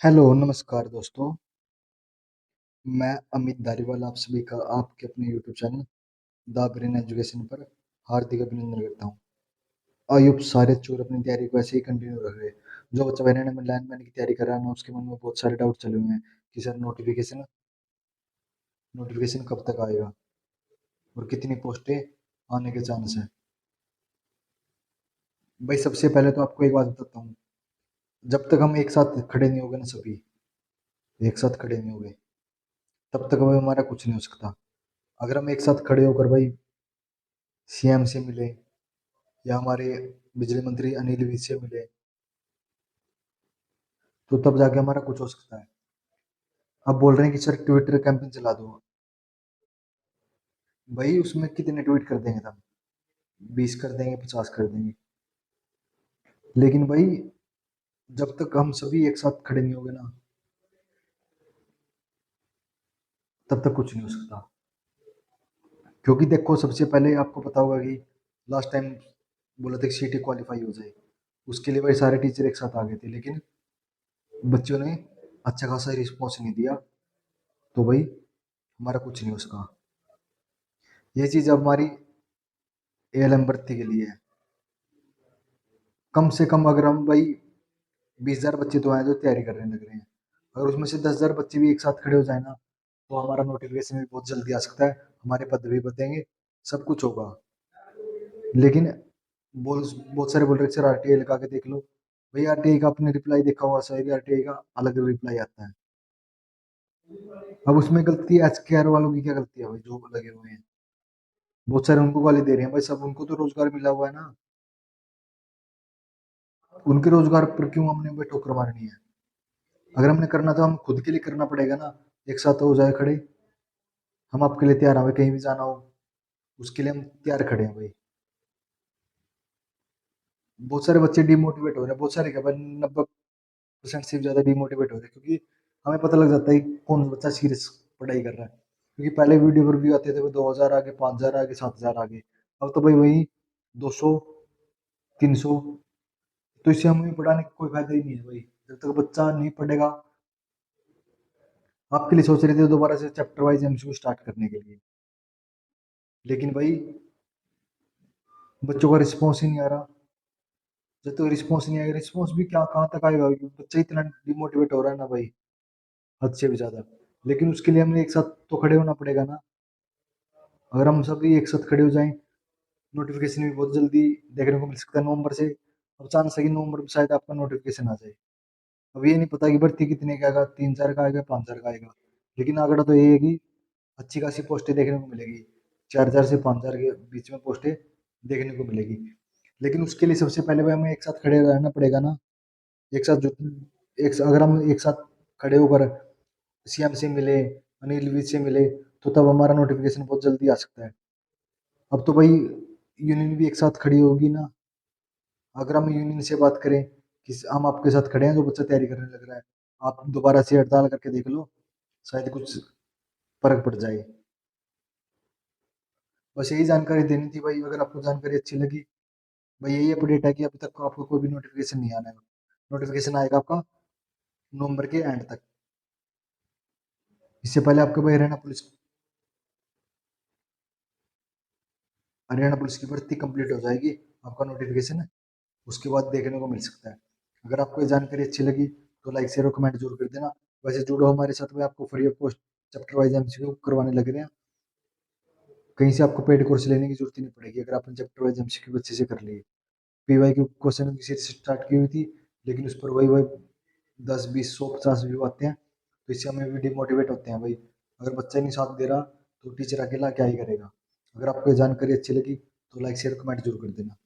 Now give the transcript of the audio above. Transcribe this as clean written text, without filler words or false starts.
Hello, नमस्कार दोस्तों। मैं अमित धारीवाल आप सभी का आपके अपने YouTube channel the brain education पर हार्दिक अभिनंदन करता हूँ। आइए अब सारे चोर अपनी तैयारी को ऐसे ही कंटिन्यू रख रहे हैं। जो बच्चा हरियाणा में लाइनमैन की तैयारी कर रहा है ना, उसके मन में बहुत सारे डाउट चले हुए हैं कि सर नोटिफिकेशन नोटिफिकेशन कब तक आएगा और कितनी पोस्टें आने के चांस है। भाई सबसे पहले तो आपको एक बात बताता हूँ। जब तक हम एक साथ खड़े नहीं होंगे ना, सभी एक साथ खड़े नहीं होंगे, तब तक भाई हमारा कुछ नहीं हो सकता। अगर हम एक साथ खड़े होकर भाई सीएम से मिले या हमारे बिजली मंत्री अनिल विज से मिले, तो तब जाके हमारा कुछ हो सकता है। अब बोल रहे हैं कि सर ट्विटर कैंपेन चला दो। भाई उसमें कितने ट्वीट कर देंगे तब? 20 कर देंगे, 50 कर देंगे। लेकिन भाई जब तक हम सभी एक साथ खड़े नहीं होंगे ना, तब तक कुछ नहीं हो सकता। क्योंकि देखो, सबसे पहले आपको पता होगा कि लास्ट टाइम बोला था कि सीटी क्वालिफाई हो जाए, उसके लिए भाई सारे टीचर एक साथ आ गए थे, लेकिन बच्चों ने अच्छा खासा रिस्पॉन्स नहीं दिया। तो भाई हमारा कुछ नहीं हो सका। ये चीज़ अब हमारी एएलएम भर्ती के लिए है। कम से कम अगर हम भाई 20,000 बच्चे तो हैं जो तैयारी करने लग रहे हैं, अगर उसमें से 10,000 बच्चे भी एक साथ खड़े हो जाए ना, तो हमारा नोटिफिकेशन भी बहुत जल्दी आ सकता है, हमारे पद भी बढ़ेंगे, सब कुछ होगा। लेकिन बोल बहुत सारे बोल रहे सर आरटीआई लगा के देख लो। भाई आरटीआई का आपने रिप्लाई देखा हुआ, शायद आरटीआई का अलग रिप्लाई आता है। अब उसमें गलती एचकेआर वालों की क्या गलती है भाई, जो लगे हुए हैं? बहुत सारे उनको गाली दे रहे हैं भाई, सब उनको तो रोजगार मिला हुआ है ना। उनके रोजगार पर क्यों हमने भाई ठोकर मारनी है? अगर हमने करना तो हम खुद के लिए करना पड़ेगा ना। एक साथ हो जाए खड़े, हम आपके लिए तैयार हैं, कहीं भी जाना हो उसके लिए हम तैयार खड़े हैं भाई। बहुत सारे बच्चे डिमोटिवेट हो रहे हैं, बहुत सारे क्या भाई, 90% से भी ज्यादा डिमोटिवेट हो रहे हैं, क्योंकि हमें पता लग जाता है कि कौन बच्चा सीरियस पढ़ाई कर रहा है। क्योंकि पहले वीडियो पर व्यू आते थे वो 2,000 आगे, 5,000 आगे, 7,000 आगे। अब तो भाई वही 200, 300। तो इससे हमें पढ़ाने का कोई फायदा ही नहीं है भाई, जब तक बच्चा नहीं पढ़ेगा। आपके लिए सोच रहे थे दोबारा से चैप्टर वाइज एमसीक्यू स्टार्ट करने के लिए, लेकिन भाई बच्चों का रिस्पॉन्स ही नहीं आ रहा। जब तक रिस्पॉन्स नहीं आएगा, रिस्पॉन्स भी क्या कहाँ तक आएगा? बच्चा इतना डिमोटिवेट हो रहा है ना भाई, हद से भी ज्यादा। लेकिन उसके लिए हमें एक साथ तो खड़े होना पड़ेगा ना। अगर हम सभी एक साथ खड़े हो जाएं, नोटिफिकेशन भी बहुत जल्दी देखने को मिल सकता है नवंबर से। अब चांस है कि नवंबर में शायद आपका नोटिफिकेशन आ जाए। अब ये नहीं पता कि भर्ती कितने का आएगा, 3,000 का आएगा, 5,000 का आएगा। लेकिन आंकड़ा तो ये है कि अच्छी खासी पोस्टें देखने को मिलेगी। 4,000 से 5,000 के बीच में पोस्टें देखने को मिलेगी। लेकिन उसके लिए सबसे पहले भाई हमें एक साथ खड़े रहना पड़ेगा ना। एक साथ जो अगर हम एक साथ खड़े होकर सीएम से मिले, अनिल विज से मिले, तो तब हमारा नोटिफिकेशन बहुत जल्दी आ सकता है। अब तो भाई यूनियन भी एक साथ खड़ी होगी ना। अगर हम यूनियन से बात करें कि हम आपके साथ खड़े हैं, जो बच्चा तैयारी करने लग रहा है, आप दोबारा से हड़ताल करके देख लो, शायद कुछ फर्क पड़ जाए। बस यही जानकारी देनी थी भाई। अगर आपको जानकारी अच्छी लगी, भाई यही अपडेट है कि अभी तक आपको कोई भी नोटिफिकेशन नहीं आना है। नोटिफिकेशन आएगा आपका नवंबर के एंड तक। इससे पहले आपके भाई हरियाणा पुलिस की भर्ती कंप्लीट हो जाएगी, आपका नोटिफिकेशन उसके बाद देखने को मिल सकता है। अगर आपको ये जानकारी अच्छी लगी तो लाइक शेयर और कमेंट जरूर कर देना। वैसे जुड़ो हमारे साथ में, आपको free of cost chapter wise MCQ करवाने लग रहे हैं। कहीं से आपको पेड कोर्स लेने की जरूरत ही नहीं पड़ेगी, अगर आपने चैप्टर वाइज एमसीक्यू अच्छे से कर लिए। पीवाई की क्वेश्चन की सीरीज स्टार्ट की हुई थी, लेकिन उस पर वही वही 10, 20, 100, 50 व्यू आते हैं, तो इससे हमें भी डिमोटिवेट होते हैं भाई। अगर बच्चा ही नहीं साथ दे रहा, तो टीचर अकेला क्या ही करेगा। अगर आपको ये जानकारी अच्छी लगी तो लाइक शेयर कमेंट जरूर कर देना।